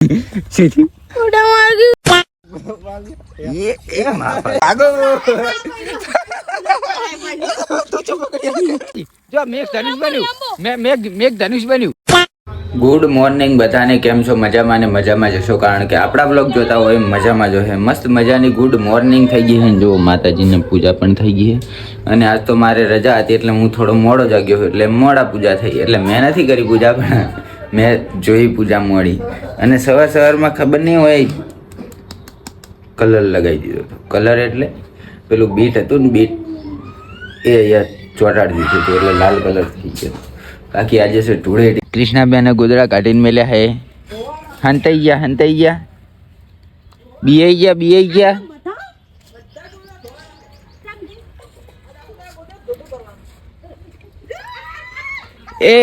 ઉડા માર ये भागो जो मेघ धनुष बन्યું मेघ धनुष बन्યું। ગુડ મોર્નિંગ બધાને, કેમ છો? મજામાં ને મજામાં જશો, કારણ કે આપણા બ્લોગ જોતા હોય મજામાં જો હે મસ્ત મજાની ગુડ મોર્નિંગ થઈ ગઈ છે. જો માતાજીને પૂજા પણ થઈ ગઈ છે અને આજ તો મારે રજા હતી એટલે હું થોડો મોડો જાગ્યો એટલે મોડા પૂજા થઈ, એટલે મેં નથી કરી પૂજા પણ મેં જોઈ પૂજા મોડી. અને સવારમાં ખબર નહીં હોય કલર લગાવી દીધો હતો. કલર એટલે પેલું બીટ હતું ને, બીટ એ અહીંયા ચોંટાડી દીધું હતું એટલે લાલ કલર થઈ ગયો. બાકી આજે છે ધૂળેટી. કૃષ્ણાબેને ગોદડા કાઢીને મેલ્યા હે. હંતાઈ ગયા બીઆઈ ગયા. એ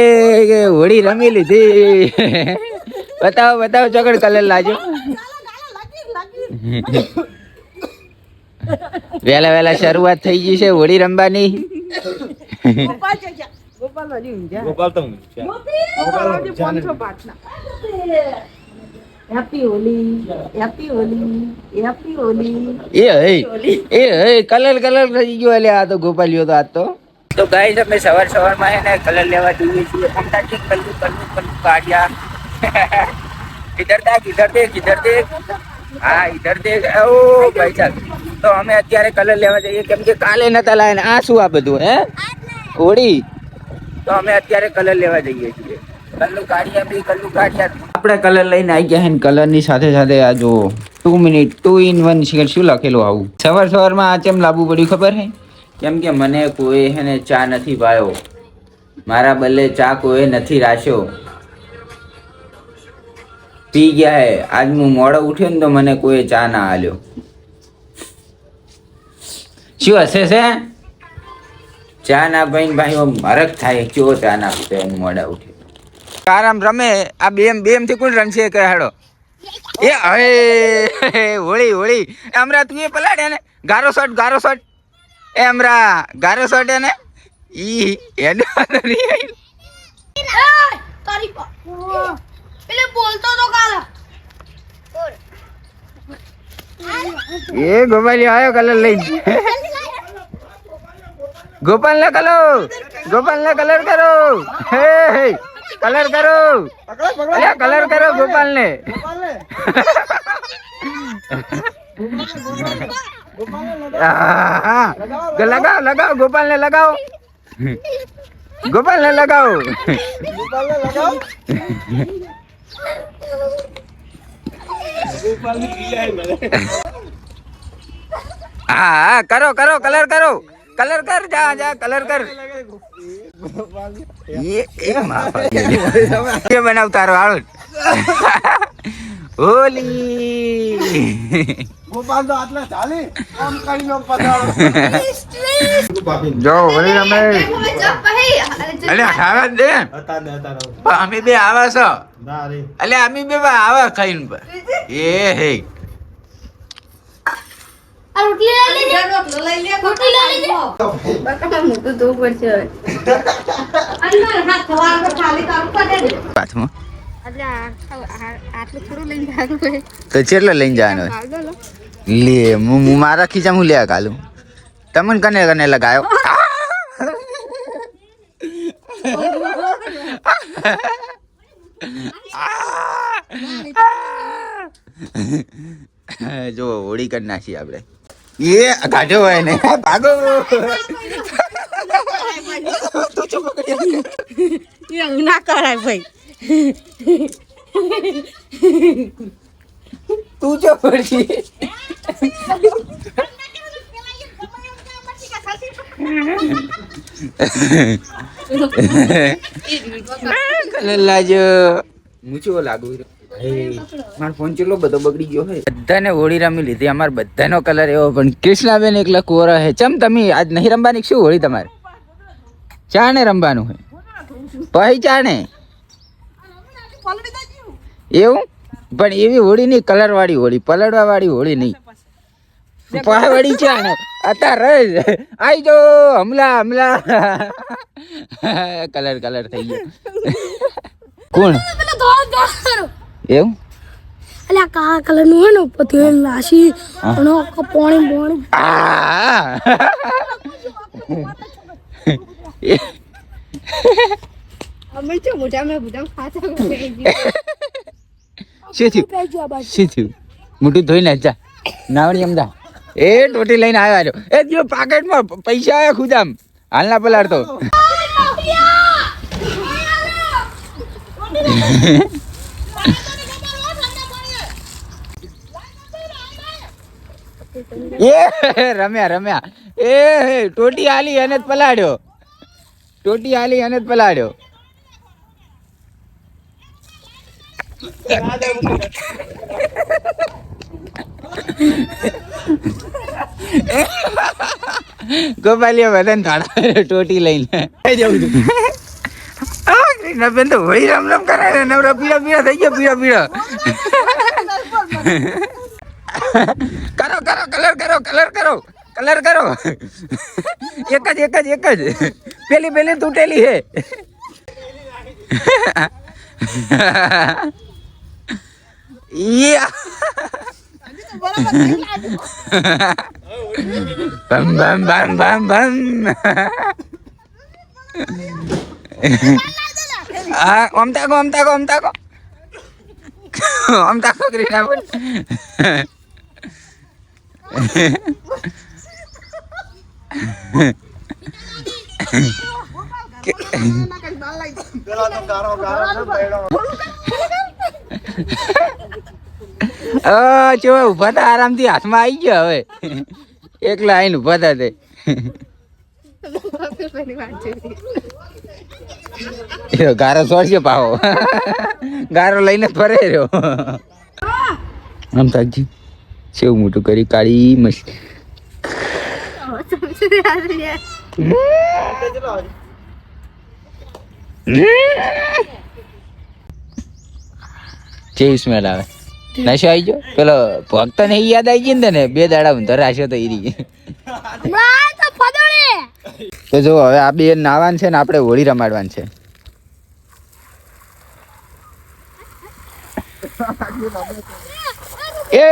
હોળી રમી લીધી. બતાવો ચોકડ કલર લાજો. વેલા શરૂઆત થઈ ગઈ છે હોળી રમવાની. કલર થઈ ગયો એટલે આ તો ગોપાલીઓ તો આજ તો ગાઈસ અમે સવારમાં એને કલર લેવા જઈએ છીએ. ફટાફટ કલર કાઢ્યા. इधर देख हाँ इधर देख। ओ भाई साहब, तो અમે અત્યારે કલર લેવા જઈએ કેમ કે કાલે નતા લાયા. આ શું આ બધું હે હોળી? તો અમે અત્યારે કલર લેવા જઈએ છીએ. કલ્લુ કાઢ્યા. આપણે કલર લઈને આવી ગયા હે. કલર ની સાથે આ જો 2 મિનિટ 2 in 1 શું લખેલું આવું? સવારમાં આ ચેમ લાવવું પડ્યું ખબર હે? કેમ કે મને કોઈ હે ને ચા નથી પાયો. મારા બદલે ચા કોઈ નથી રાખ્યો. પી ગયા હે. આજ હું મોડો ઉઠ્યો ને તો મને કોઈ ચા ના આલ્યો. શું હશે છે? ચા ના ભાઈ મરક થાય. ચો ચા ના પીતો મોડા ઉઠે. આરામ રમે આ બેમ થી કોણ રમશે કે હેડો? એ હવે હોળી અમરા તું એ પલાડ્યા ને ગારો શોટ એ અમરા ગારો શોટ ને ઈ હેડ પેલે બોલતો તો કાલા એ ગોપાલી આયો કલર લઈ. ગોપાલ ને કલર કરો. હે કલર કરો. અલ્યા કલર કરો ગોપાલ ને. લગાવો ગોપાલ ને લગાવો. હા કરો કલર કર જા કલર કર. ये बनाव तारो हाल होली गोपाल तो आटला चाले आम कई लोग पधारो जो होली रमे अले खावा दे बता અમે બે આવા છો ના રે અલે અમે બે આવા ખાઈન પર એ હે આ રોટલી લઈ લે બકા મોટું તો પડશે અલ્લા હાથ ખવાર પર ખાલી તારું પડે પાછમાં અલ્લા આટલું થોડું લઈને જાવું હોય તો કેટલો લઈને જવાનો લે હું મારા ખીચામાં લે કાલું તમને કને લગાયો જો હોળી કરી નાખી આપણે. એ કાઢ્યો હોય ને ભાગો. એવું ના કરાય ભાઈ. તું જો પડી કલર લાજો મૂછો લાગુ. મારો ફોન ચેટલો બધો બગડી ગયો હે. બધાને હોળી રમી લીધી. અમાર બધાનો કલર એવો, પણ કૃષ્ણાબેન એકલા કોરા હે. ચમ તમે આજ નહીં રમવાની? શું હોળી તમારે? ચા ને રમવાનું હે પછી ચા ને એવું? પણ એવી હોળી નહીં, કલર વાળી હોળી, પલડવા વાળી હોળી નહીં. પહાડી ચા ને અત્યારે આઈ જો હમલા કલર થઈ ગયો. કોણ એવું? અલ્યા કાળા કલર નું હોય ને પછી રાશી અને પોણી પોણી અમે તો મોટા ખાતા શું થયું મોટું ધોઈ નાખ જા નાવણી અમદા એ ટોટી લઈને આવ્યા છો એ જો પાકેટમાં પૈસા આવ્યા ખુદામ હાલના પલાળતો એ રમ્યા એ ટોટી હાલી અને જ પલાળ્યો ગોપાલિયા બધાને થાળા ટોટી લઈને બેન તો હોળી રમ કરે નવરા પીળા થઈ ગયા પીળા કલર કરો એક જ પેલી તૂટેલી હે બમ ઓમ તાકો ક્રિષ્ના બોલ ઉભા હતા આરામથી હાથમાં આવી ગયો હવે એકલા આવીને ઉભા હતા તે ગારો છોડશે પાવો ગારો લઈને ફરે રહ્યો આમ તાજી સેવું મોટું કરી કાળી મસ્ત જેવી સ્મેલ આવે નશો આવી ગયો પેલો ભક્ત ને યાદ આવી ગઈ ને 2 દાડા ઊંધર રાખ્યો તો ઈ તો જો હવે આ બે નાવાન છે ને આપણે હોળી રમાડવાનું છે એ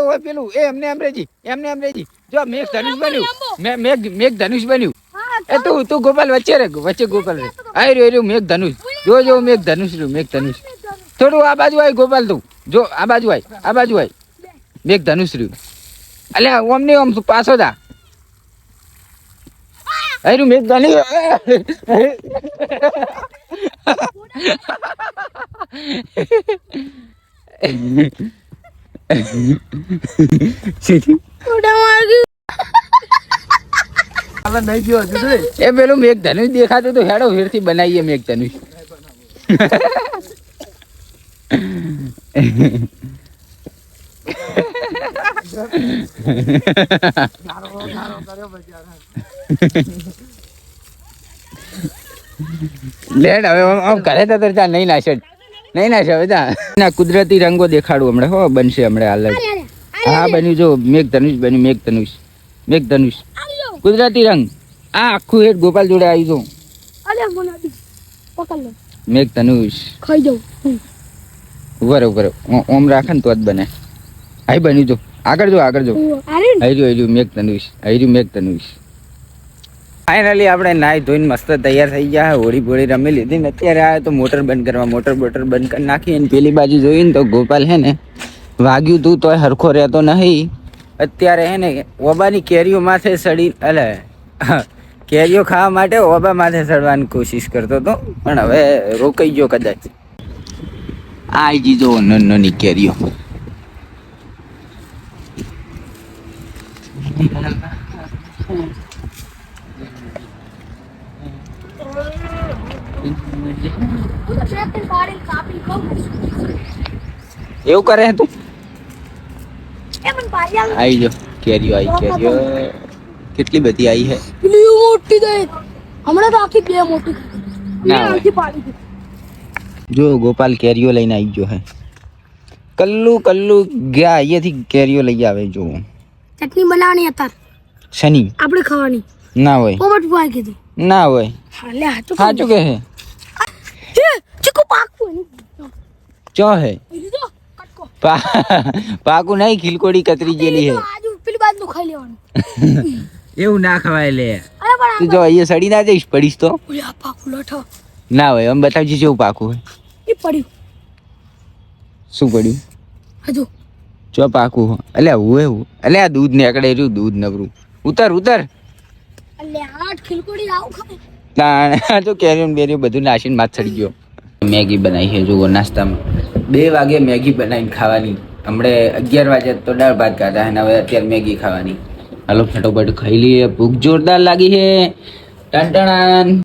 ઓય પેલું એમને અંગ્રેજી જો મેઘ ધનુષ બન્યું મેઘ ધનુષ બન્યું એ તું ગોપાલ વચ્ચે ગોપાલ રે આઈ રહ્યો મેઘ ધનુષ જો મેઘ ધનુષ થોડું આ બાજુ આય ગોપાલ તું જો આ બાજુ આય મેઘ ધનુષ રહ્યું અલ્યા ઓમ ને ઓમ પાછો દા આયરું મેઘ ધનુષ એ પેલું મેઘ ધનુષ દેખાતું તો હેડો ફેરથી બનાવીએ મેઘ ધનુષ લેડ હવે ઘરે તો ચા નહીં નાશે હવે તા કુદરતી રંગો દેખાડું હમણાં હો બનશે હમણાં હાલ હા બન્યું જો મેઘ ધનુષ કુદરતી રંગ આ આખું હેડ ગોપાલ જોડે આવી જો મેઘ ધનુષ ખાઈ જાઉં ઉભર ઓમ રાખે ને તો જ બને આઈ બન્યું જો આગળ જો હર્યું મેઘ ધનુષ ફાઇનલી આપણે નાઈ ધોઈને મસ્ત તૈયાર થઈ ગયા હોળી બોળી રમી લીધી ને અત્યારે આવ્યા તો મોટર બંધ કરવા મોટર બંધ કરી નાખી અને પેલી બાજુ જોઈને તો ગોપાલ હે ને વાગ્યું તું તોય હરખો રહેતો નહીં અત્યારે હે ને ઓબાની કેરીઓ માથે સડી કેરીઓ ખાવા માટે ઓબા માથે ચડવાની કોશિશ કરતો હતો પણ હવે રોકાઈ ગયો કદાચ આઈ જીજો નાની કેરીઓ એવું કરે તું આવી જો કેરીઓ કેટલી બધી આવી હે મોટી તો હમણાં તો આખી 2 મોટી જો ગોપાલ કેરીઓ લઈને આવી ગયો હે કલ્લુ ગયા અહીંયાથી કેરીઓ લઈ આવે જો ચટણી બનાવવાની હતા શની આપણે ખાવાની ના હોય પોપટ ભાઈ કીધું ના હોય હાલે સાચું કે હે ચીકુ પાકું ચો હે પાકું નહીં, ખીલકોડી કતરી ગયેલી હે. આજુ પેલી બાજુ ખાઈ લેવાનું. એવું ના ખવાય લે. અરે પણ તું જો અહીંયા સડી ના જઈશ, પડીશ તો ઓલે આ પાકું લઠો ના હોય. આમ બતાવજે જેવું પાકું હોય. એ પડ્યું શું પડ્યું? હજુ જો પાકું હો. અલ્યા હું એવું, અલ્યા દૂધ નીકળે રહ્યું, દૂધ નવરું. ઉતર ઉતર. અલે આઠ ખીલકોડી આવું ખાય. ના તો કેરીઓ બેરીઓ બધું નાસીને માથ ચડી ગયો. મેગી બનાવી છે જુઓ નાસ્તામાં. 2 વાગે મેગી બનાવીને ખાવાની. હમણે 11 વાગે તો દાળ ભાત ખાતા અને હવે અત્યારે મેગી ખાવાની. હાલો ફટાફટ ખાઈ લઈએ, ભૂખ જોરદાર લાગી છે. ટન ટણ.